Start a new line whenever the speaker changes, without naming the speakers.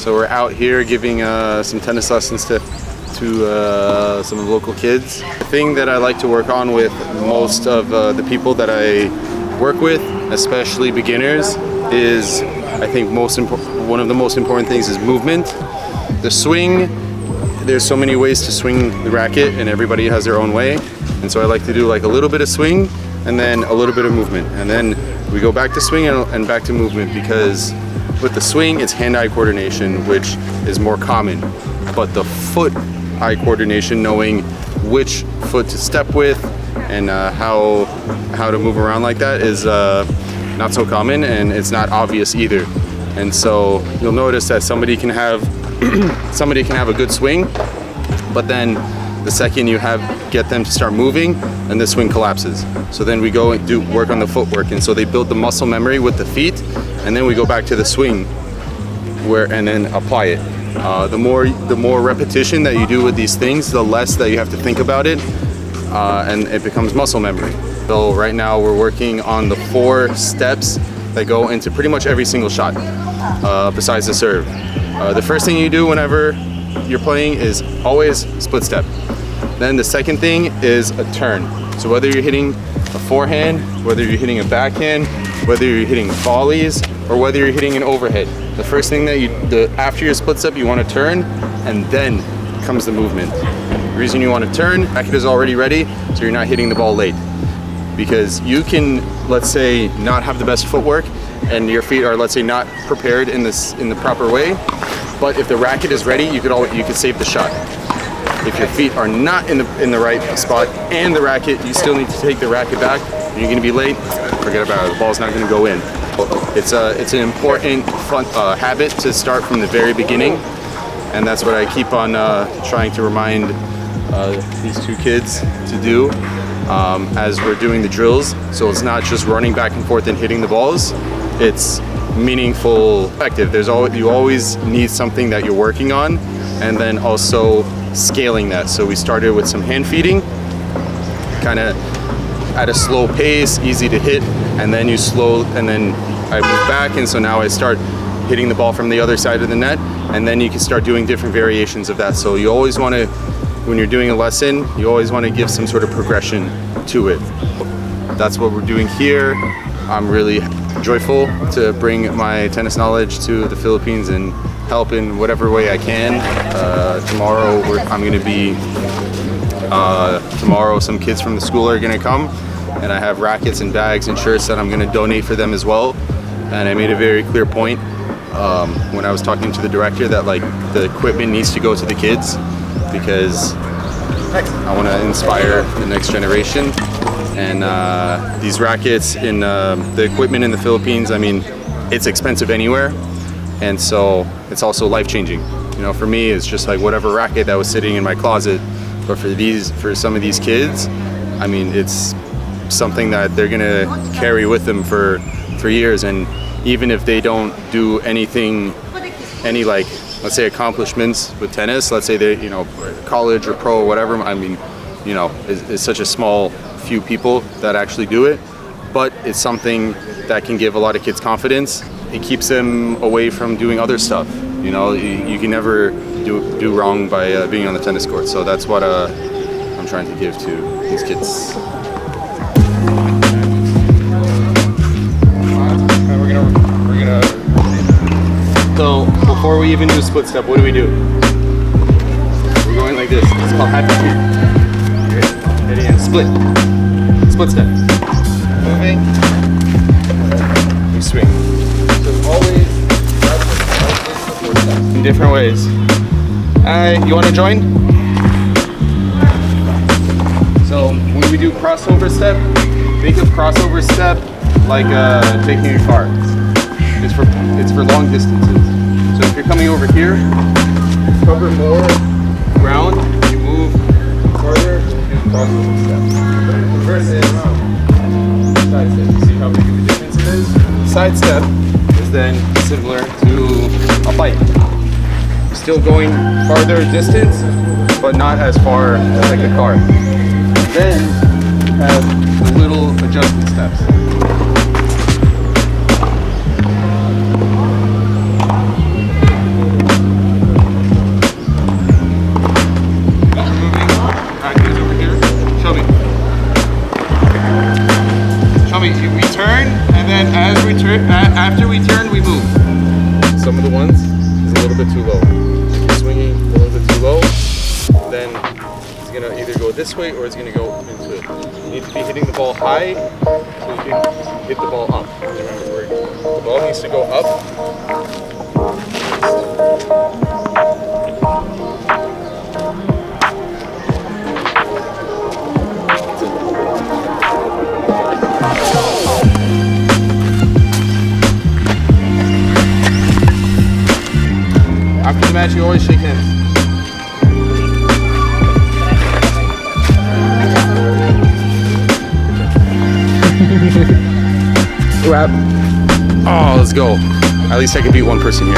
So we're out here giving some tennis lessons to some of the local kids. The thing that I like to work on with most of the people that I work with, especially beginners, is I think one of the most important things is movement. The swing, there's so many ways to swing the racket and everybody has their own way. And so I like to do like a little bit of swing and then a little bit of movement. And then we go back to swing and back to movement, because with the swing, it's hand-eye coordination, which is more common. But the foot-eye coordination, knowing which foot to step with and how to move around like that, is not so common, and it's not obvious either. And so you'll notice that somebody can have a good swing, but then the second you get them to start moving, and the swing collapses. So then we go and do work on the footwork, and so they build the muscle memory with the feet, and then we go back to the swing and then apply it. The more repetition that you do with these things, the less that you have to think about it, and it becomes muscle memory. So right now we're working on the 4 steps that go into pretty much every single shot, besides the serve. The first thing you do whenever you're playing is always split step. Then the second thing is a turn. So whether you're hitting a forehand, whether you're hitting a backhand, whether you're hitting volleys, or whether you're hitting an overhead, the first thing that after your split step, you want to turn, and then comes the movement. The reason you want to turn, racket is already ready, so you're not hitting the ball late. Because you can, let's say, not have the best footwork, and your feet are, let's say, not prepared in the proper way. But if the racket is ready, you could save the shot. If your feet are not in the right spot and the racket, you still need to take the racket back, and you're going to be late. Forget about it. The ball's not going to go in. It's an important habit to start from the very beginning, and that's what I keep on trying to remind these 2 kids to do as we're doing the drills. So it's not just running back and forth and hitting the balls. It's meaningful, effective. You always need something that you're working on, and then also scaling that. So we started with some hand feeding, kind of at a slow pace, easy to hit, and then I move back, and so now I start hitting the ball from the other side of the net, and then you can start doing different variations of that. So you always want to, when you're doing a lesson, you always want to give some sort of progression to it. That's what we're doing here. I'm really joyful to bring my tennis knowledge to the Philippines and help in whatever way I can. Tomorrow tomorrow some kids from the school are gonna come, and I have rackets and bags and shirts that I'm gonna donate for them as well. And I made a very clear point when I was talking to the director that like the equipment needs to go to the kids, because I want to inspire the next generation. And these rackets in the equipment in the Philippines, I mean, it's expensive anywhere, and so it's also life-changing. You know, for me, it's just like whatever racket that was sitting in my closet, but for some of these kids, I mean, it's something that they're gonna carry with them for years. And even if they don't do any like, let's say, accomplishments with tennis, let's say they, you know, college or pro or whatever, I mean, you know, it's such a small few people that actually do it, but it's something that can give a lot of kids confidence. It keeps them away from doing other stuff. You know, you can never do wrong by being on the tennis court. So that's what I'm trying to give to these kids. We're gonna. So before we even do split step, what do? We're going like this. It's called happy feet. Ready and split. Split step. Moving. You swing. So always in different ways. You want to join? So when we do crossover step, think of crossover step like taking a car. It's for long distances. So if you're coming over here, cover more ground, you move further, you do crossover step. Versus side step. You see how big of a difference it is? Side step is then similar to a bike. Still going farther distance, but not as far as like a car. Then you have the little adjustment steps. way or it's going to go into it. You need to be hitting the ball high so you can hit the ball up. Remember, the ball needs to go up. After the match, you always shake hands.
Wrap.
Oh, let's go. At least I can beat one person here.